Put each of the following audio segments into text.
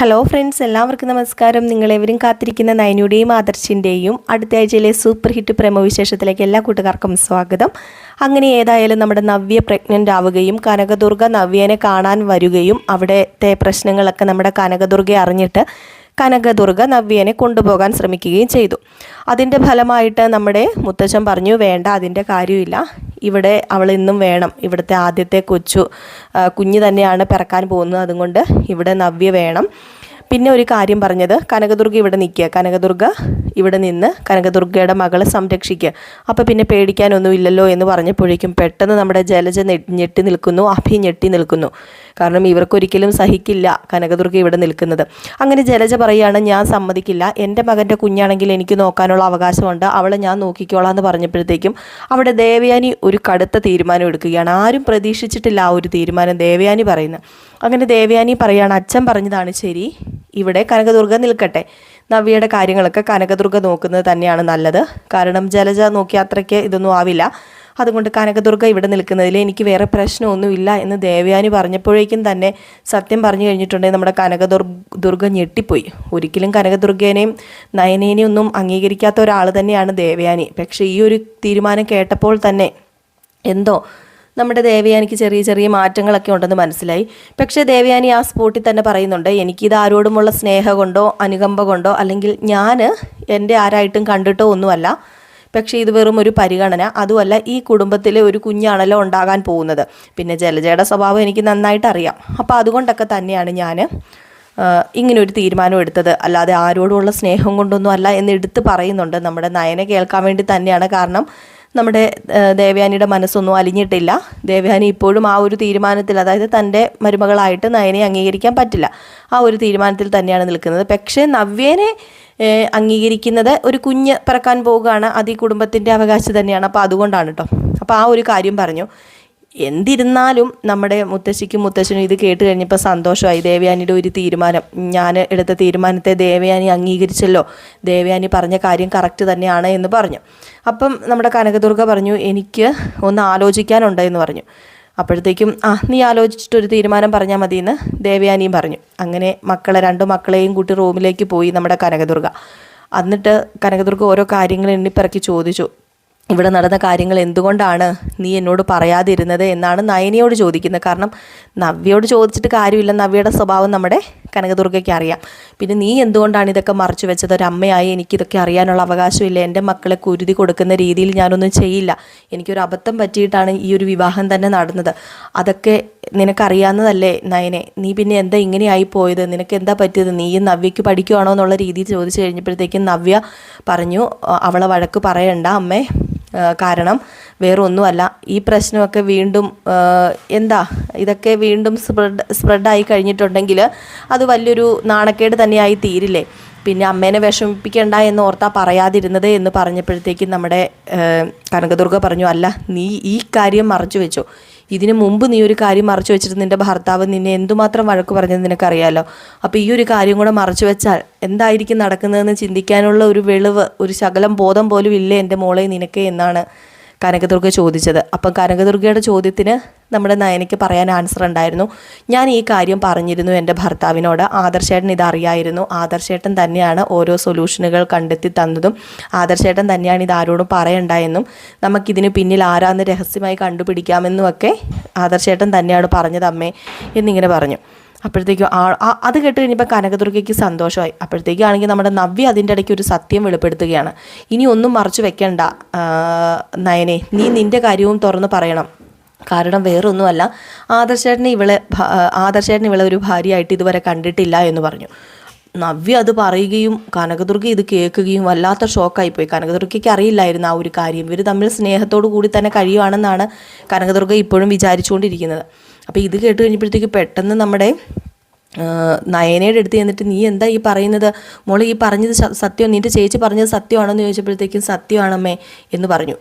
Hello friends, എല്ലാവർക്കും നമസ്കാരം. നിങ്ങളെവരും കാത്തിരിക്കുന്ന നയനയുടെയും ആദർശിൻ്റെയും അടുത്ത ആഴ്ചയിലെ സൂപ്പർ ഹിറ്റ് പ്രേമ വിശേഷത്തിലേക്ക് എല്ലാ കൂട്ടുകാർക്കും സ്വാഗതം. അങ്ങനെ ഏതായാലും നമ്മുടെ നവ്യ പ്രഗ്നൻ്റ് ആവുകയും കനകദുർഗ നവ്യനെ കാണാൻ വരികയും അവിടുത്തെ പ്രശ്നങ്ങളൊക്കെ നമ്മുടെ കനകദുർഗയെ അറിഞ്ഞിട്ട് കനകദുർഗ നവ്യനെ കൊണ്ടുപോകാൻ ശ്രമിക്കുകയും ചെയ്തു. അതിൻ്റെ ഫലമായിട്ട് നമ്മുടെ മുത്തച്ഛൻ പറഞ്ഞു, വേണ്ട, അതിൻ്റെ കാര്യമില്ല, ഇവിടെ അവൾ ഇന്നും വേണം, ഇവിടുത്തെ ആദ്യത്തെ കുഞ്ഞ് തന്നെയാണ് പിറക്കാൻ പോകുന്നത്, അതുകൊണ്ട് ഇവിടെ നവ്യ വേണം. പിന്നെ ഒരു കാര്യം പറഞ്ഞത്, കനകദുർഗ ഇവിടെ നിൽക്കുക, കനകദുർഗ ഇവിടെ നിന്ന് കനകദുർഗയുടെ മകളെ സംരക്ഷിക്കുക, അപ്പോൾ പിന്നെ പേടിക്കാനൊന്നുമില്ലല്ലോ എന്ന് പറഞ്ഞപ്പോഴേക്കും പെട്ടെന്ന് നമ്മുടെ ജലജ ഞെട്ടി നിൽക്കുന്നു, അഭി ഞെട്ടി നിൽക്കുന്നു. കാരണം ഇവർക്കൊരിക്കലും സഹിക്കില്ല കനകദുർഗ ഇവിടെ നിൽക്കുന്നത്. അങ്ങനെ ജലജ പറയുകയാണ്, ഞാൻ സമ്മതിക്കില്ല, എൻ്റെ മകൻ്റെ കുഞ്ഞാണെങ്കിൽ എനിക്ക് നോക്കാനുള്ള അവകാശമുണ്ട്, അവളെ ഞാൻ നോക്കിക്കോളാം എന്ന് പറഞ്ഞപ്പോഴത്തേക്കും അവിടെ ദേവയാനി ഒരു കടുത്ത തീരുമാനം എടുക്കുകയാണ്. ആരും പ്രതീക്ഷിച്ചിട്ടില്ല ആ ഒരു തീരുമാനം ദേവയാനി പറയുന്നത്. അങ്ങനെ ദേവയാനി പറയുകയാണ്, അച്ഛൻ പറഞ്ഞതാണ് ശരി, ഇവിടെ കനകദുർഗ നിൽക്കട്ടെ, നവ്യയുടെ കാര്യങ്ങളൊക്കെ കനകദുർഗ നോക്കുന്നത് തന്നെയാണ് നല്ലത്, കാരണം ജലജ നോക്കിയ അത്രയ്ക്ക് ഇതൊന്നും ആവില്ല, അതുകൊണ്ട് കനകദുർഗ ഇവിടെ നിൽക്കുന്നതിൽ എനിക്ക് വേറെ പ്രശ്നമൊന്നുമില്ല എന്ന് ദേവയാനി പറഞ്ഞപ്പോഴേക്കും തന്നെ സത്യം പറഞ്ഞു കഴിഞ്ഞിട്ടുണ്ടെങ്കിൽ നമ്മുടെ കനകദുർഗ ഞെട്ടിപ്പോയി. ഒരിക്കലും കനകദുർഗേനെയും നയനേനെയും ഒന്നും അംഗീകരിക്കാത്ത ഒരാൾ തന്നെയാണ് ദേവയാനി. പക്ഷേ ഈ ഒരു തീരുമാനം കേട്ടപ്പോൾ തന്നെ എന്തോ നമ്മുടെ ദേവയാനിക്ക് ചെറിയ ചെറിയ മാറ്റങ്ങളൊക്കെ ഉണ്ടെന്ന് മനസ്സിലായി. പക്ഷേ ദേവയാനി ആ സ്പോട്ടിൽ തന്നെ പറയുന്നുണ്ട്, എനിക്കിത് ആരോടുമുള്ള സ്നേഹം കൊണ്ടോ അനുകമ്പ കൊണ്ടോ അല്ലെങ്കിൽ ഞാൻ എൻ്റെ ആരായിട്ടും കണ്ടിട്ടോ ഒന്നുമല്ല, പക്ഷേ ഇത് വെറും ഒരു പരിഗണന, അതുമല്ല ഈ കുടുംബത്തിലെ ഒരു കുഞ്ഞാണല്ലോ ഉണ്ടാകാൻ പോകുന്നത്, പിന്നെ ജലജയുടെ സ്വഭാവം എനിക്ക് നന്നായിട്ട് അറിയാം, അപ്പോൾ അതുകൊണ്ടൊക്കെ തന്നെയാണ് ഞാൻ ഇങ്ങനെ ഒരു തീരുമാനം എടുത്തത്, അല്ലാതെ ആരോടുമുള്ള സ്നേഹം കൊണ്ടൊന്നും അല്ല എന്ന് എടുത്ത് പറയുന്നുണ്ട്. നമ്മുടെ നയനെ കേൾക്കാൻ വേണ്ടി തന്നെയാണ്. കാരണം നമ്മുടെ ദേവയാനിയുടെ മനസ്സൊന്നും അലിഞ്ഞിട്ടില്ല. ദേവയാനി ഇപ്പോഴും ആ ഒരു തീരുമാനത്തിൽ, അതായത് തൻ്റെ മരുമകളായിട്ട് നയനെ അംഗീകരിക്കാൻ പറ്റില്ല, ആ ഒരു തീരുമാനത്തിൽ തന്നെയാണ് നിൽക്കുന്നത്. പക്ഷേ നവ്യനെ അംഗീകരിക്കുന്നത് ഒരു കുഞ്ഞ് പിറക്കാൻ പോവുകയാണ്, അത് ഈ കുടുംബത്തിൻ്റെ അവകാശം തന്നെയാണ്, അപ്പോൾ അതുകൊണ്ടാണ് കേട്ടോ. അപ്പോൾ ആ ഒരു കാര്യം പറഞ്ഞു. എന്തിരുന്നാലും നമ്മുടെ മുത്തശ്ശിക്കും മുത്തശ്ശനും ഇത് കേട്ട് കഴിഞ്ഞപ്പോൾ സന്തോഷമായി. ദേവയാനിയുടെ ഒരു തീരുമാനം, ഞാൻ എടുത്ത തീരുമാനത്തെ ദേവയാനി അംഗീകരിച്ചല്ലോ, ദേവയാനി പറഞ്ഞ കാര്യം കറക്റ്റ് തന്നെയാണ് എന്ന് പറഞ്ഞു. അപ്പം നമ്മുടെ കനകദുർഗ പറഞ്ഞു, എനിക്ക് ഒന്ന് ആലോചിക്കാനുണ്ട് എന്ന് പറഞ്ഞു. അപ്പോഴത്തേക്കും നീ ആലോചിച്ചിട്ടൊരു തീരുമാനം പറഞ്ഞാൽ മതിയെന്ന് ദേവയാനിയും പറഞ്ഞു. അങ്ങനെ രണ്ടു മക്കളെയും കൂട്ടി റൂമിലേക്ക് പോയി നമ്മുടെ കനകദുർഗ. എന്നിട്ട് കനകദുർഗ ഓരോ കാര്യങ്ങൾ എണ്ണിപ്പിറക്കി ചോദിച്ചു, ഇവിടെ നടന്ന കാര്യങ്ങൾ എന്തുകൊണ്ടാണ് നീ എന്നോട് പറയാതിരുന്നത് എന്നാണ് നയനയോട് ചോദിക്കുന്നത്. കാരണം നവ്യയോട് ചോദിച്ചിട്ട് കാര്യമില്ല, നവ്യയുടെ സ്വഭാവം നമ്മുടെ കനകദുർഗയ്ക്ക് അറിയാം. പിന്നെ നീ എന്തുകൊണ്ടാണ് ഇതൊക്കെ മറച്ചു വെച്ചത്? ഒരമ്മയായി എനിക്കിതൊക്കെ അറിയാനുള്ള അവകാശമില്ല, എൻ്റെ മക്കളെ കുരുതി കൊടുക്കുന്ന രീതിയിൽ ഞാനൊന്നും ചെയ്യില്ല, എനിക്കൊരു അബദ്ധം പറ്റിയിട്ടാണ് ഈ ഒരു വിവാഹം തന്നെ നടന്നത്, അതൊക്കെ നിനക്കറിയാവുന്നതല്ലേ നയനെ, നീ പിന്നെ എന്താ ഇങ്ങനെയായി പോയത്, നിനക്ക് എന്താ പറ്റിയത്, നീയും നവ്യയ്ക്ക് പഠിക്കുവാണോ എന്നുള്ള രീതിയിൽ ചോദിച്ചു കഴിഞ്ഞപ്പോഴത്തേക്കും നവ്യ പറഞ്ഞു, അവളെ വഴക്ക് പറയണ്ട അമ്മേ, കാരണം വേറെ ഒന്നുമല്ല, ഈ പ്രശ്നമൊക്കെ വീണ്ടും ഇതൊക്കെ വീണ്ടും സ്പ്രെഡായി കഴിഞ്ഞിട്ടുണ്ടെങ്കിൽ അത് വലിയൊരു നാണക്കേട് തന്നെയായി തീരില്ലേ, പിന്നെ അമ്മേനെ വിഷമിപ്പിക്കണ്ട എന്ന് ഓർത്താ പറയാതിരുന്നത് എന്ന് പറഞ്ഞപ്പോഴത്തേക്കും നമ്മുടെ കനകദുർഗ പറഞ്ഞു, അല്ല നീ ഈ കാര്യം മറച്ചു വെച്ചോ, ഇതിനു മുമ്പ് നീ ഒരു കാര്യം മറച്ചു വെച്ചിട്ട് നിൻ്റെ ഭർത്താവ് നിന്നെ എന്തുമാത്രം വഴക്ക് പറഞ്ഞത് നിനക്കറിയാലോ, അപ്പോൾ ഈ ഒരു കാര്യം കൂടെ മറച്ചു വെച്ചാൽ എന്തായിരിക്കും നടക്കുന്നതെന്ന് ചിന്തിക്കാനുള്ള ഒരു വെളിവ്, ഒരു ശകലം ബോധം പോലും ഇല്ലേ എൻ്റെ മോളെ നിനക്ക് എന്നാണ് കനകദുർഗ ചോദിച്ചത്. അപ്പം കനകദുർഗയുടെ ചോദ്യത്തിന് നമ്മുടെ നയനയ്ക്ക് പറയാൻ ആൻസർ ഉണ്ടായിരുന്നു. ഞാൻ ഈ കാര്യം പറഞ്ഞിരുന്നു എൻ്റെ ഭർത്താവിനോട്, ആദർശേട്ടൻ ഇതറിയായിരുന്നു, ആദർശേട്ടൻ തന്നെയാണ് ഓരോ സൊല്യൂഷനുകൾ കണ്ടെത്തി തന്നതും, ആദർശേട്ടൻ തന്നെയാണ് ഇത് ആരോടും പറയണ്ടായെന്നും നമുക്കിതിന് പിന്നിൽ ആരാന്ന് രഹസ്യമായി കണ്ടുപിടിക്കാമെന്നുമൊക്കെ ആദർശേട്ടൻ തന്നെയാണ് പറഞ്ഞത് അമ്മേ എന്നിങ്ങനെ പറഞ്ഞു. അപ്പോഴത്തേക്കും അത് കേട്ട് കഴിഞ്ഞപ്പോൾ കനകദുർഗയ്ക്ക് സന്തോഷമായി. അപ്പോഴത്തേക്കാണെങ്കിൽ നമ്മുടെ നവ്യ അതിൻ്റെ ഇടയ്ക്ക് ഒരു സത്യം വെളിപ്പെടുത്തുകയാണ്, ഇനി ഒന്നും മറച്ചു വെക്കണ്ട നയനെ, നീ നിൻ്റെ കാര്യവും തുറന്ന് പറയണം, കാരണം വേറൊന്നുമല്ല, ആദർശേട്ടൻ ഇവളെ ഒരു ഭാര്യയായിട്ട് ഇതുവരെ കണ്ടിട്ടില്ല എന്ന് പറഞ്ഞു. നവ്യ അത് പറയുകയും കനകദുർഗ ഇത് കേൾക്കുകയും വല്ലാത്ത ഷോക്കായിപ്പോയി. കനകദുർഗയ്ക്ക് അറിയില്ലായിരുന്നു ആ ഒരു കാര്യം, ഇവർ തമ്മിൽ സ്നേഹത്തോടു കൂടി തന്നെ കഴിയുവാണെന്നാണ് കനകദുർഗ ഇപ്പോഴും വിചാരിച്ചുകൊണ്ടിരിക്കുന്നത്. അപ്പോൾ ഇത് കേട്ട് കഴിഞ്ഞപ്പോഴത്തേക്ക് പെട്ടെന്ന് നമ്മുടെ നയനയുടെ അടുത്ത് ചെന്നിട്ട്, നീ എന്താ ഈ പറയുന്നത് മോളെ, ഈ പറഞ്ഞത് സത്യം, നിൻ്റെ ചേച്ചി പറഞ്ഞത് സത്യമാണെന്ന് ചോദിച്ചപ്പോഴത്തേക്കും സത്യമാണമ്മേ എന്ന് പറഞ്ഞു.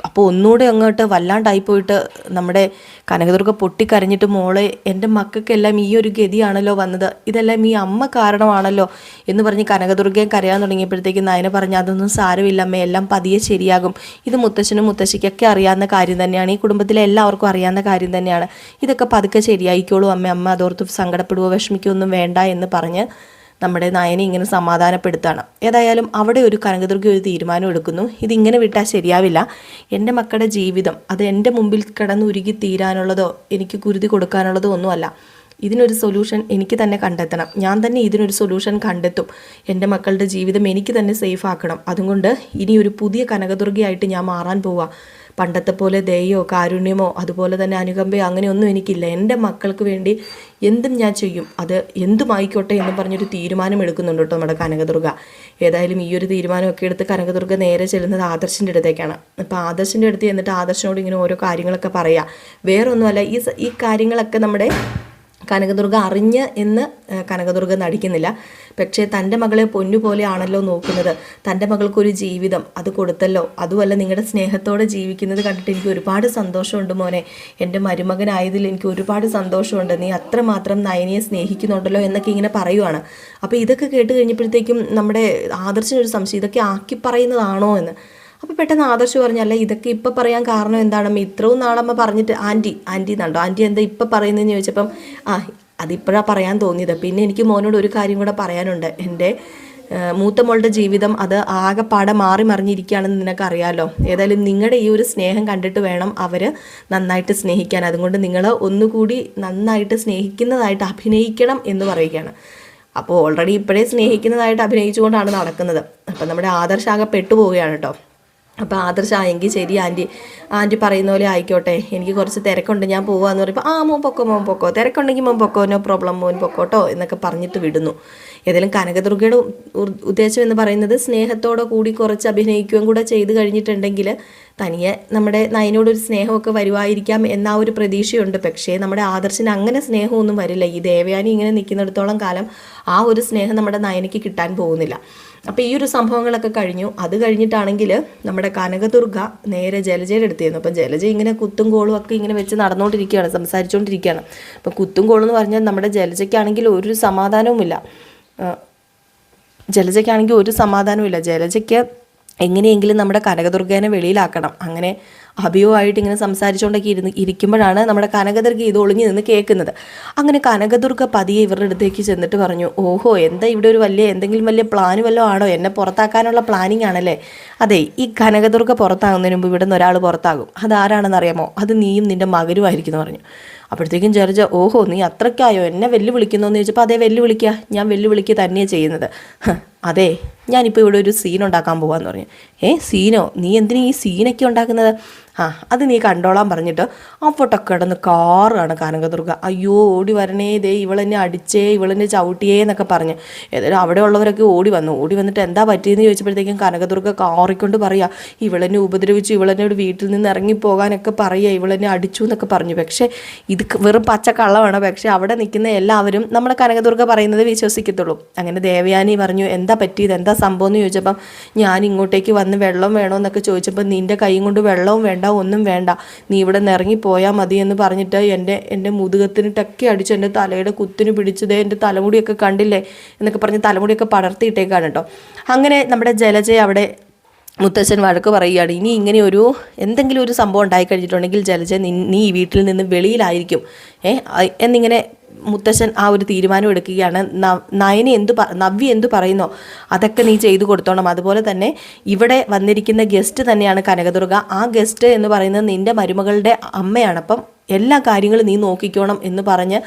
അപ്പോൾ ഒന്നുകൂടെ അങ്ങോട്ട് വല്ലാണ്ടായി പോയിട്ട് നമ്മുടെ കനകദുർഗ പൊട്ടിക്കരഞ്ഞിട്ട്, മോളെ എൻ്റെ മക്കൾക്കെല്ലാം ഈ ഒരു ഗതിയാണല്ലോ വന്നത്, ഇതെല്ലാം ഈ അമ്മ കാരണമാണല്ലോ എന്ന് പറഞ്ഞ് കനകദുർഗയും കരയാൻ തുടങ്ങിയപ്പോഴത്തേക്കും നയന പറഞ്ഞു, അതൊന്നും സാരമില്ല അമ്മേ, എല്ലാം പതിയെ ശരിയാകും. ഇത് മുത്തശ്ശനും മുത്തശ്ശിക്കൊക്കെ അറിയാവുന്ന കാര്യം തന്നെയാണ്, ഈ കുടുംബത്തിലെ എല്ലാവർക്കും അറിയാവുന്ന കാര്യം തന്നെയാണ്, ഇതൊക്കെ പതുക്കെ ശരിയായിക്കോളൂ അമ്മ അതോർത്ത് സങ്കടപ്പെടുവോ വിഷമിക്കുകയോ ഒന്നും വേണ്ട എന്ന് പറഞ്ഞ് നമ്മുടെ നയനെ ഇങ്ങനെ സമാധാനപ്പെടുത്താണ്. ഏതായാലും അവിടെ ഒരു കനകദുർഗ ഒരു തീരുമാനം എടുക്കുന്നു, ഇതിങ്ങനെ വിട്ടാൽ ശരിയാവില്ല, എൻ്റെ മക്കളുടെ ജീവിതം അത് എൻ്റെ മുമ്പിൽ കിടന്ന് ഉരുകി തീരാനുള്ളതോ എനിക്ക് കുരുതി കൊടുക്കാനുള്ളതോ ഒന്നുമല്ല, ഇതിനൊരു സൊല്യൂഷൻ എനിക്ക് തന്നെ കണ്ടെത്തണം, ഞാൻ തന്നെ ഇതിനൊരു സൊല്യൂഷൻ കണ്ടെത്തും, എൻ്റെ മക്കളുടെ ജീവിതം എനിക്ക് തന്നെ സേഫ് ആക്കണം, അതുകൊണ്ട് ഇനി ഒരു പുതിയ കനകദുർഗയായിട്ട് ഞാൻ മാറാൻ പോവുക, പണ്ടത്തെ പോലെ ദയോ കാരുണ്യമോ അതുപോലെ തന്നെ അനുകമ്പയോ അങ്ങനെയൊന്നും എനിക്കില്ല, എൻ്റെ മക്കൾക്ക് വേണ്ടി എന്തും ഞാൻ ചെയ്യും, അത് എന്തുമായിക്കോട്ടെ എന്ന് പറഞ്ഞൊരു തീരുമാനം എടുക്കുന്നുണ്ട് കേട്ടോ നമ്മുടെ കനകദുർഗ. ഏതായാലും ഈ ഒരു തീരുമാനമൊക്കെ എടുത്ത് കനകദുർഗ നേരെ ചെല്ലുന്നത് ആദർശിൻ്റെ അടുത്തേക്കാണ്. അപ്പോൾ ആദർശിൻ്റെ അടുത്ത് എന്നിട്ട് ആദർശനോട് ഇങ്ങനെ ഓരോ കാര്യങ്ങളൊക്കെ പറയുക, വേറൊന്നുമല്ല, ഈ കാര്യങ്ങളൊക്കെ നമ്മുടെ കനകദുർഗ അറിഞ്ഞ് എന്ന് കനകദുർഗ നടിക്കുന്നില്ല. പക്ഷേ തൻ്റെ മകളെ പൊന്നുപോലെയാണല്ലോ നോക്കുന്നത്, തൻ്റെ മകൾക്കൊരു ജീവിതം അത് കൊടുത്തല്ലോ, അതുമല്ല നിങ്ങളുടെ സ്നേഹത്തോടെ ജീവിക്കുന്നത് കണ്ടിട്ട് എനിക്ക് ഒരുപാട് സന്തോഷമുണ്ട് മോനെ, എൻ്റെ മരുമകനായതിൽ എനിക്ക് ഒരുപാട് സന്തോഷമുണ്ട്, നീ അത്രമാത്രം നയനിയെ സ്നേഹിക്കുന്നുണ്ടല്ലോ എന്നൊക്കെ ഇങ്ങനെ പറയുവാണ്. അപ്പോൾ ഇതൊക്കെ കേട്ട് കഴിഞ്ഞപ്പോഴത്തേക്കും നമ്മുടെ ആദർശനൊരു സംശയം, ഇതൊക്കെ ആക്കി പറയുന്നതാണോ എന്ന്. അപ്പോൾ പെട്ടെന്ന് ആദർശ് പറഞ്ഞല്ല, ഇതൊക്കെ ഇപ്പം പറയാൻ കാരണം എന്താണമ്മ, ഇത്രയും നാളമ്മ പറഞ്ഞിട്ട് ആൻറ്റി എന്നുണ്ടോ, ആൻറ്റി എന്താ ഇപ്പം പറയുന്നതെന്ന് ചോദിച്ചപ്പം അതിപ്പോഴാണ് പറയാൻ തോന്നിയത്, പിന്നെ എനിക്ക് മോനോട് ഒരു കാര്യം കൂടെ പറയാനുണ്ട്, എൻ്റെ മൂത്ത മോളുടെ ജീവിതം അത് ആകെപ്പാടെ മാറി മറിഞ്ഞിരിക്കുകയാണെന്ന് നിനക്കറിയാമല്ലോ, ഏതായാലും നിങ്ങളുടെ ഈ ഒരു സ്നേഹം കണ്ടിട്ട് വേണം അവർ നന്നായിട്ട് സ്നേഹിക്കാൻ, അതുകൊണ്ട് നിങ്ങൾ ഒന്നുകൂടി നന്നായിട്ട് സ്നേഹിക്കുന്നതായിട്ട് അഭിനയിക്കണം എന്ന് പറയുകയാണ്. അപ്പോൾ ഓൾറെഡി ഇപ്പോഴേ സ്നേഹിക്കുന്നതായിട്ട് അഭിനയിച്ചുകൊണ്ടാണ് നടക്കുന്നത്. അപ്പം നമ്മുടെ ആദർശാകെ പെട്ടുപോവുകയാണ് കേട്ടോ. അപ്പോൾ ആദർശ എങ്കിൽ ശരി ആൻറ്റി പറയുന്ന പോലെ ആയിക്കോട്ടെ, എനിക്ക് കുറച്ച് തിരക്കുണ്ട്, ഞാൻ പോവാന്ന് പറയുമ്പോൾ മോൻ പൊക്കോ തിരക്കുണ്ടെങ്കിൽ മോൻ പൊക്കോ, നോ പ്രോബ്ലം, മോൻ പൊക്കോട്ടോ എന്നൊക്കെ പറഞ്ഞിട്ട് വിടുന്നു. ഏതായാലും കനകദുർഗയുടെ ഉദ്ദേശം എന്ന് പറയുന്നത് സ്നേഹത്തോടെ കൂടി കുറച്ച് അഭിനയിക്കുകയും കൂടെ ചെയ്ത് കഴിഞ്ഞിട്ടുണ്ടെങ്കിൽ തനിയെ നമ്മുടെ നയനോടൊരു സ്നേഹമൊക്കെ വരുമായിരിക്കാം എന്ന ഒരു പ്രതീക്ഷയുണ്ട്. പക്ഷേ നമ്മുടെ ആദർശിന് അങ്ങനെ സ്നേഹമൊന്നും വരില്ല. ഈ ദേവയാനി ഇങ്ങനെ നിൽക്കുന്നിടത്തോളം കാലം ആ ഒരു സ്നേഹം നമ്മുടെ നയനയ്ക്ക് കിട്ടാൻ പോകുന്നില്ല. അപ്പോൾ ഈ ഒരു സംഭവങ്ങളൊക്കെ കഴിഞ്ഞു. അത് കഴിഞ്ഞിട്ടാണെങ്കിൽ നമ്മുടെ കനകദുർഗ നേരെ ജലജയുടെ അടുത്തായിരുന്നു. അപ്പം ജലജ ഇങ്ങനെ കുത്തും കോളും ഒക്കെ ഇങ്ങനെ വെച്ച് നടന്നുകൊണ്ടിരിക്കുകയാണ്, സംസാരിച്ചുകൊണ്ടിരിക്കുകയാണ്. അപ്പോൾ കുത്തും കോളെന്ന് പറഞ്ഞാൽ നമ്മുടെ ജലജയ്ക്കാണെങ്കിൽ ഒരു സമാധാനവുമില്ല. ജലജയ്ക്ക് എങ്ങനെയെങ്കിലും നമ്മുടെ കനകദുർഗേനെ വെളിയിലാക്കണം. അങ്ങനെ അഭിയുമായിട്ട് ഇങ്ങനെ സംസാരിച്ചുകൊണ്ടൊക്കെ ഇരിക്കുമ്പോഴാണ് നമ്മുടെ കനകദുർഗ ഇത് ഒളിഞ്ഞു നിന്ന് കേൾക്കുന്നത്. അങ്ങനെ കനകദുർഗ പതിയെ ഇവരുടെ അടുത്തേക്ക് ചെന്നിട്ട് പറഞ്ഞു, ഓഹോ എന്താ ഇവിടെ ഒരു എന്തെങ്കിലും വലിയ പ്ലാൻ വല്ലതും ആണോ, എന്നെ പുറത്താക്കാനുള്ള പ്ലാനിങ് ആണല്ലേ? അതെ, ഈ കനകദുർഗ പുറത്താകുന്നതിന് മുമ്പ് ഇവിടെ നിന്ന് ഒരാൾ പുറത്താകും. അതാരാണെന്ന് അറിയാമോ? അത് നീയും നിൻ്റെ മകനുമായിരിക്കും എന്ന് പറഞ്ഞു. അപ്പോഴത്തേക്കും ജലജ, ഓഹോ നീ അത്രയ്ക്കായോ, എന്നെ വെല്ലുവിളിക്കുന്നു എന്ന് ചോദിച്ചപ്പോൾ അതേ വെല്ലുവിളിക്കുക, ഞാൻ വെല്ലുവിളിക്കുക തന്നെയാണ് ചെയ്യുന്നത്. അതെ, ഞാനിപ്പോൾ ഇവിടെ ഒരു സീൻ ഉണ്ടാക്കാൻ പോകാമെന്ന് പറഞ്ഞു. സീനോ? നീ എന്തിനാ ഈ സീനൊക്കെ ഉണ്ടാക്കുന്നത്? അത് നീ കണ്ടോളാൻ പറഞ്ഞിട്ട് അപ്പോട്ടൊക്കെ കിടന്ന് കാറാണ് കനകദുർഗ. അയ്യോ ഓടി വരണേ, ദേ ഇവളെന്നെ അടിച്ചേ, ഇവളെന്നെ ചവിട്ടിയേ എന്നൊക്കെ പറഞ്ഞ്. ഏതായാലും അവിടെ ഉള്ളവരൊക്കെ ഓടി വന്നിട്ട് എന്താ പറ്റിയെന്ന് ചോദിച്ചപ്പോഴത്തേക്കും കനകദുർഗ കാറിക്കൊണ്ട് പറയുക, ഇവളെന്നെ ഉപദ്രവിച്ചു, ഇവളെന്നോട് വീട്ടിൽ നിന്ന് ഇറങ്ങിപ്പോകാനൊക്കെ പറയുക, ഇവളെന്നെ അടിച്ചു എന്നൊക്കെ പറഞ്ഞു. പക്ഷേ ഇത് വെറും പച്ചക്കള്ളമാണ്. പക്ഷേ അവിടെ നിൽക്കുന്ന എല്ലാവരും നമ്മുടെ കനകദുർഗ പറയുന്നത് വിശ്വസിക്കത്തുള്ളൂ. അങ്ങനെ ദേവയാനി പറഞ്ഞു, എന്താ പറ്റിയത്, എന്താ സംഭവം എന്ന് ചോദിച്ചപ്പം ഞാൻ ഇങ്ങോട്ടേക്ക് വന്ന് വെള്ളം വേണോ എന്നൊക്കെ ചോദിച്ചപ്പോൾ നിൻ്റെ കൈ കൊണ്ട് വെള്ളവും വേണ്ട ഒന്നും വേണ്ട, നീ ഇവിടെ നിന്ന് ഇറങ്ങിപ്പോയാൽ മതി എന്ന് പറഞ്ഞിട്ട് എൻ്റെ മുതുകത്തിനിട്ടൊക്കെ അടിച്ച് എൻ്റെ തലയുടെ കുത്തിന് പിടിച്ചതേ, എൻ്റെ തലമുടിയൊക്കെ കണ്ടില്ലേ എന്നൊക്കെ പറഞ്ഞ് തലമുടിയൊക്കെ പടർത്തിയിട്ടേക്കാണ് കേട്ടോ. അങ്ങനെ നമ്മുടെ ജലജയെ അവിടെ മുത്തച്ഛൻ വഴക്ക് പറയുകയാണ്, ഇനി ഇങ്ങനെ എന്തെങ്കിലും ഒരു സംഭവം ഉണ്ടായിക്കഴിഞ്ഞിട്ടുണ്ടെങ്കിൽ ജലജ നീ ഈ വീട്ടിൽ നിന്ന് വെളിയിലായിരിക്കും എന്നിങ്ങനെ മുത്തശ്ശൻ ആ ഒരു തീരുമാനം എടുക്കുകയാണ്. നവ്യ എന്തു പറയുന്നോ അതൊക്കെ നീ ചെയ്തു കൊടുത്തോണം. അതുപോലെ തന്നെ ഇവിടെ വന്നിരിക്കുന്ന ഗസ്റ്റ് തന്നെയാണ് കനകദുർഗ. ആ ഗസ്റ്റ് എന്ന് പറയുന്നത് നിൻ്റെ മരുമകളുടെ അമ്മയാണ്. അപ്പം എല്ലാ കാര്യങ്ങളും നീ നോക്കിക്കോണം എന്ന് പറഞ്ഞ്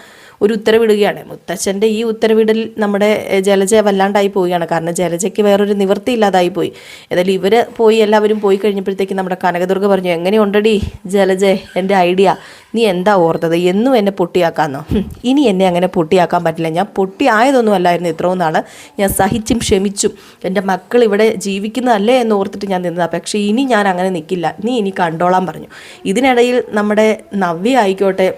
ഒരു ഉത്തരവിടുകയാണ്. മുത്തച്ഛൻ്റെ ഈ ഉത്തരവിടൽ നമ്മുടെ ജലജ വല്ലാണ്ടായി പോവുകയാണ്. കാരണം ജലജയ്ക്ക് വേറൊരു നിവൃത്തി ഇല്ലാതായി പോയി. ഏതായാലും ഇവർ എല്ലാവരും പോയി കഴിഞ്ഞപ്പോഴത്തേക്ക് നമ്മുടെ കനകദുർഗ പറഞ്ഞു, എങ്ങനെയുണ്ടടി ജലജെ എൻ്റെ ഐഡിയ, നീ എന്താ ഓർത്തത്, എന്നും എന്നെ പൊട്ടിയാക്കാന്നോ? ഇനി എന്നെ അങ്ങനെ പൊട്ടിയാക്കാൻ പറ്റില്ല. ഞാൻ പൊട്ടിയായതൊന്നും അല്ലായിരുന്നു ഇത്രയും നാൾ, ഞാൻ സഹിച്ചും ക്ഷമിച്ചും എൻ്റെ മക്കൾ ഇവിടെ ജീവിക്കുന്നതല്ലേ എന്ന് ഓർത്തിട്ട് ഞാൻ നിന്നതാണ്. പക്ഷേ ഇനി ഞാൻ അങ്ങനെ നിൽക്കില്ല, നീ ഇനി കണ്ടോളാൻ പറഞ്ഞു. ഇതിനിടയിൽ നമ്മുടെ നവ്യ ആയിക്കോട്ടെ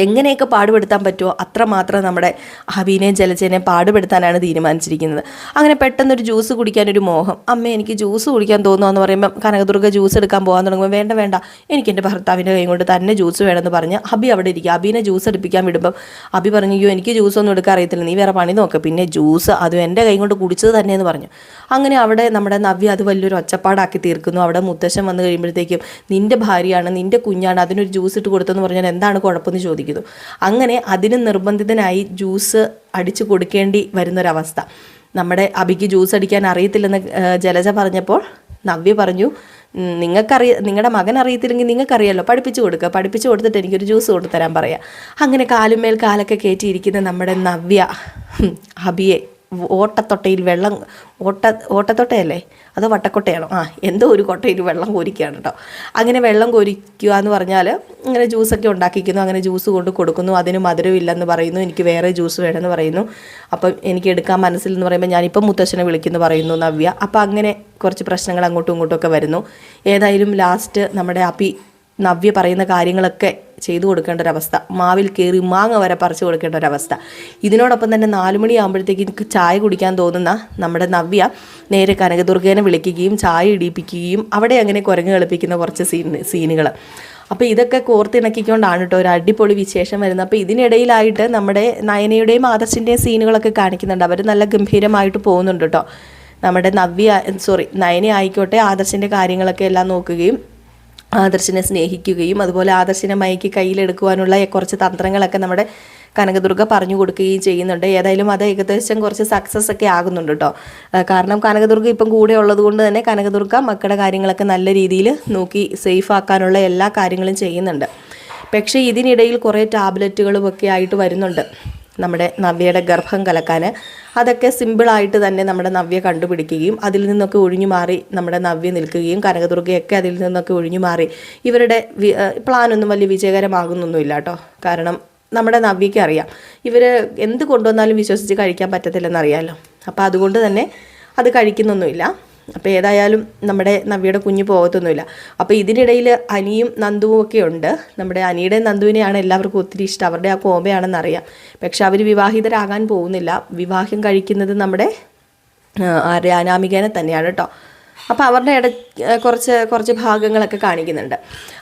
എങ്ങനെയൊക്കെ പാടുപെടുത്താൻ പറ്റുമോ അത്രമാത്രം നമ്മുടെ ഹബീനെയും ജലജേനെയും പാടുപെടുത്താനാണ് തീരുമാനിച്ചിരിക്കുന്നത്. അങ്ങനെ പെട്ടെന്നൊരു ജ്യൂസ് കുടിക്കാനൊരു മോഹം. അമ്മ എനിക്ക് ജ്യൂസ് കുടിക്കാൻ തോന്നുകയെന്ന് പറയുമ്പോൾ കനകദുർഗ ജ്യൂസ് എടുക്കാൻ പോകാൻ തുടങ്ങുമ്പോൾ വേണ്ട വേണ്ട എനിക്ക് എൻ്റെ ഭർത്താവിൻ്റെ കൈ കൊണ്ട് തന്നെ ജ്യൂസ് വേണമെന്ന് പറഞ്ഞ് ഹബി അവിടെ ഇരിക്കുക. ഹബീനെ ജ്യൂസ് എടുപ്പിക്കാൻ വിടുമ്പം ഹബി പറഞ്ഞു അയ്യോ എനിക്ക് ജ്യൂസൊന്നും എടുക്കാൻ അറിയത്തില്ല, നീ വേറെ പണി നോക്ക്, പിന്നെ ജ്യൂസ് അതും എൻ്റെ കൈ കൊണ്ട് കുടിച്ചത് തന്നെയെന്ന് പറഞ്ഞു. അങ്ങനെ അവിടെ നമ്മുടെ നവ്യ അത് വലിയൊരു ഒച്ചപ്പാടാക്കി തീർക്കുന്നു. അവിടെ മുത്തശ്ശൻ വന്നു കഴിയുമ്പോഴത്തേക്കും നിൻ്റെ ഭാര്യയാണ്, നിൻ്റെ കുഞ്ഞാണ്, അതിനൊരു ജ്യൂസ് ഇട്ട് കൊടുത്തെന്ന് പറഞ്ഞാൽ എന്താണ് കുഴപ്പമെന്ന് ചോദിക്കുന്നു. അങ്ങനെ അതിന് നിർബന്ധിതനായി ജ്യൂസ് അടിച്ചു കൊടുക്കേണ്ടി വരുന്നൊരവസ്ഥ. നമ്മുടെ അബിക്ക് ജ്യൂസ് അടിക്കാൻ അറിയത്തില്ലെന്ന് ജലജ പറഞ്ഞപ്പോൾ നവ്യ പറഞ്ഞു നിങ്ങളുടെ മകൻ അറിയത്തില്ലെങ്കിൽ നിങ്ങൾക്കറിയാമല്ലോ, പഠിപ്പിച്ചു കൊടുക്കുക, പഠിപ്പിച്ചു കൊടുത്തിട്ട് എനിക്കൊരു ജ്യൂസ് കൊണ്ടുതരാൻ പറയാം. അങ്ങനെ കാലുമേൽ കാലൊക്കെ കയറ്റിയിരിക്കുന്ന നമ്മുടെ നവ്യ അബിയെ ഓട്ടത്തൊട്ടയിൽ വെള്ളം ഓട്ടത്തൊട്ടയല്ലേ അതോ വട്ടക്കൊട്ടയാണോ എന്തോ ഒരു കൊട്ടയിൽ വെള്ളം കോരിക്കുകയാണ് കേട്ടോ. അങ്ങനെ വെള്ളം കോരിക്കുക എന്ന് പറഞ്ഞാൽ ഇങ്ങനെ ജ്യൂസൊക്കെ ഉണ്ടാക്കിക്കുന്നു. അങ്ങനെ ജ്യൂസ് കൊണ്ട് കൊടുക്കുന്നു. അതിന് മധുരമില്ലെന്ന് പറയുന്നു, എനിക്ക് വേറെ ജ്യൂസ് വേണമെന്ന് പറയുന്നു. അപ്പം എനിക്ക് എടുക്കാൻ മനസ്സിലെന്ന് പറയുമ്പോൾ ഞാനിപ്പം മുത്തശ്ശനെ വിളിക്കുന്നു പറയുന്നു നവ്യ. അപ്പം അങ്ങനെ കുറച്ച് പ്രശ്നങ്ങൾ അങ്ങോട്ടും ഇങ്ങോട്ടും ഒക്കെ വരുന്നു. ഏതായാലും ലാസ്റ്റ് നമ്മുടെ അപ്പി നവ്യ പറയുന്ന കാര്യങ്ങളൊക്കെ ചെയ്തു കൊടുക്കേണ്ട ഒരവസ്ഥ, മാവിൽ കയറി മാങ്ങ വരെ പറിച്ചു കൊടുക്കേണ്ട ഒരവസ്ഥ. ഇതിനോടൊപ്പം തന്നെ 4 മണിയാകുമ്പോഴത്തേക്ക് ചായ കുടിക്കാൻ തോന്നുന്ന നമ്മുടെ നവ്യ നേരെ കനകദുർഗേനെ വിളിക്കുകയും ചായ ഇടിപ്പിക്കുകയും അവിടെ അങ്ങനെ കുരങ്ങ് കളിപ്പിക്കുന്ന കുറച്ച് സീനുകൾ. അപ്പോൾ ഇതൊക്കെ കോർത്തിണക്കിക്കൊണ്ടാണ് കേട്ടോ ഒരു അടിപൊളി വിശേഷം വരുന്നത്. അപ്പോൾ ഇതിനിടയിലായിട്ട് നമ്മുടെ നയനയുടെയും ആദർശിൻ്റെയും സീനുകളൊക്കെ കാണിക്കുന്നുണ്ട്. അവർ നല്ല ഗംഭീരമായിട്ട് പോകുന്നുണ്ട് കേട്ടോ. നമ്മുടെ നയന ആയിക്കോട്ടെ ആദർശിൻ്റെ കാര്യങ്ങളൊക്കെ എല്ലാം നോക്കുകയും ആദർശിനെ സ്നേഹിക്കുകയും അതുപോലെ ആദർശിനെ മയക്കി കയ്യിലെടുക്കുവാനുള്ള കുറച്ച് തന്ത്രങ്ങളൊക്കെ നമ്മുടെ കനകദുർഗ പറഞ്ഞു കൊടുക്കുകയും ചെയ്യുന്നുണ്ട്. ഏതായാലും അത് ഏകദേശം കുറച്ച് സക്സസ് ഒക്കെ ആകുന്നുണ്ട് കേട്ടോ. കാരണം കനകദുർഗ ഇപ്പം കൂടെ ഉള്ളത് കൊണ്ട് തന്നെ കനകദുർഗ മക്കളുടെ കാര്യങ്ങളൊക്കെ നല്ല രീതിയിൽ നോക്കി സേഫ് ആക്കാനുള്ള എല്ലാ കാര്യങ്ങളും ചെയ്യുന്നുണ്ട്. പക്ഷേ ഇതിനിടയിൽ കുറേ ടാബ്ലറ്റുകളും ഒക്കെ ആയിട്ട് വരുന്നുണ്ട് നമ്മുടെ നവ്യയുടെ ഗർഭം കലക്കാൻ. അതൊക്കെ സിമ്പിളായിട്ട് തന്നെ നമ്മുടെ നവ്യ കണ്ടുപിടിക്കുകയും അതിൽ നിന്നൊക്കെ ഒഴിഞ്ഞു മാറി നമ്മുടെ നവ്യ നിൽക്കുകയും കനകദുർഗയൊക്കെ അതിൽ നിന്നൊക്കെ ഒഴിഞ്ഞു മാറി ഇവരുടെ പ്ലാനൊന്നും വലിയ വിജയകരമാകുന്നൊന്നുമില്ല കേട്ടോ. കാരണം നമ്മുടെ നവ്യയ്ക്ക് അറിയാം ഇവർ എന്ത് കൊണ്ടുവന്നാലും വിശ്വസിച്ച് കഴിക്കാൻ പറ്റത്തില്ലെന്നറിയാമല്ലോ. അപ്പോൾ അതുകൊണ്ട് തന്നെ അത് കഴിക്കുന്നൊന്നുമില്ല. അപ്പോൾ ഏതായാലും നമ്മുടെ നവ്യയുടെ കുഞ്ഞ് പോകത്തൊന്നുമില്ല. അപ്പോൾ ഇതിനിടയിൽ അനിയും നന്ദുവും ഒക്കെ ഉണ്ട്. നമ്മുടെ അനിയുടെ നന്ദുവിനെയാണ് എല്ലാവർക്കും ഒത്തിരി ഇഷ്ടം, അവരുടെ ആ കോമ്പയാണെന്നറിയാം. പക്ഷെ അവർ വിവാഹിതരാകാൻ പോകുന്നില്ല. വിവാഹം കഴിക്കുന്നത് നമ്മുടെ അനാമികനെ തന്നെയാണ് കേട്ടോ. അപ്പോൾ അവരുടെ കുറച്ച് ഭാഗങ്ങളൊക്കെ കാണിക്കുന്നുണ്ട്.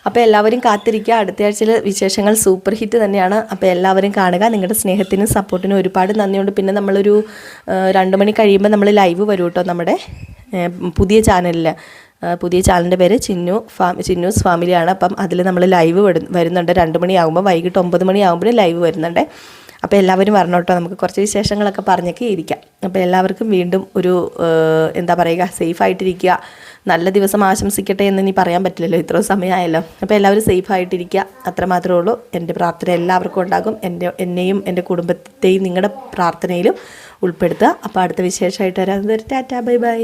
അപ്പോൾ എല്ലാവരും കാത്തിരിക്കുക. അടുത്ത ആഴ്ചയിൽ വിശേഷങ്ങൾ സൂപ്പർ ഹിറ്റ് തന്നെയാണ്. അപ്പോൾ എല്ലാവരും കാണുക. നിങ്ങളുടെ സ്നേഹത്തിനും സപ്പോർട്ടിനും ഒരുപാട് നന്ദിയുണ്ട്. പിന്നെ നമ്മളൊരു 2 മണി കഴിയുമ്പോൾ നമ്മൾ ലൈവ് വരും കേട്ടോ നമ്മുടെ പുതിയ ചാനലിൻ്റെ പേര് ചിന്നൂസ് ഫാമിലിയാണ്. അപ്പം അതിൽ നമ്മൾ ലൈവ് വരുന്നുണ്ട് 2 മണിയാകുമ്പോൾ, വൈകിട്ട് 9 മണിയാകുമ്പോൾ ലൈവ് വരുന്നുണ്ട്. അപ്പോൾ എല്ലാവരും വരണം കേട്ടോ. നമുക്ക് കുറച്ച് വിശേഷങ്ങളൊക്കെ പറഞ്ഞൊക്കെ ഇരിക്കാം. അപ്പോൾ എല്ലാവർക്കും വീണ്ടും ഒരു എന്താ പറയുക, സേഫായിട്ടിരിക്കുക. നല്ല ദിവസം ആശംസിക്കട്ടെ എന്ന് ഇനി പറയാൻ പറ്റില്ലല്ലോ, ഇത്ര സമയമായല്ലോ. അപ്പോൾ എല്ലാവരും സേഫായിട്ടിരിക്കുക, അത്രമാത്രമേ ഉള്ളൂ. എൻ്റെ പ്രാർത്ഥന എല്ലാവർക്കും ഉണ്ടാകും. എന്നെയും എൻ്റെ കുടുംബത്തെയും നിങ്ങളുടെ പ്രാർത്ഥനയിലും ഉൾപ്പെടുത്തുക. അപ്പോൾ അടുത്ത വിശേഷമായിട്ട് വരാം. Tata, bye bye.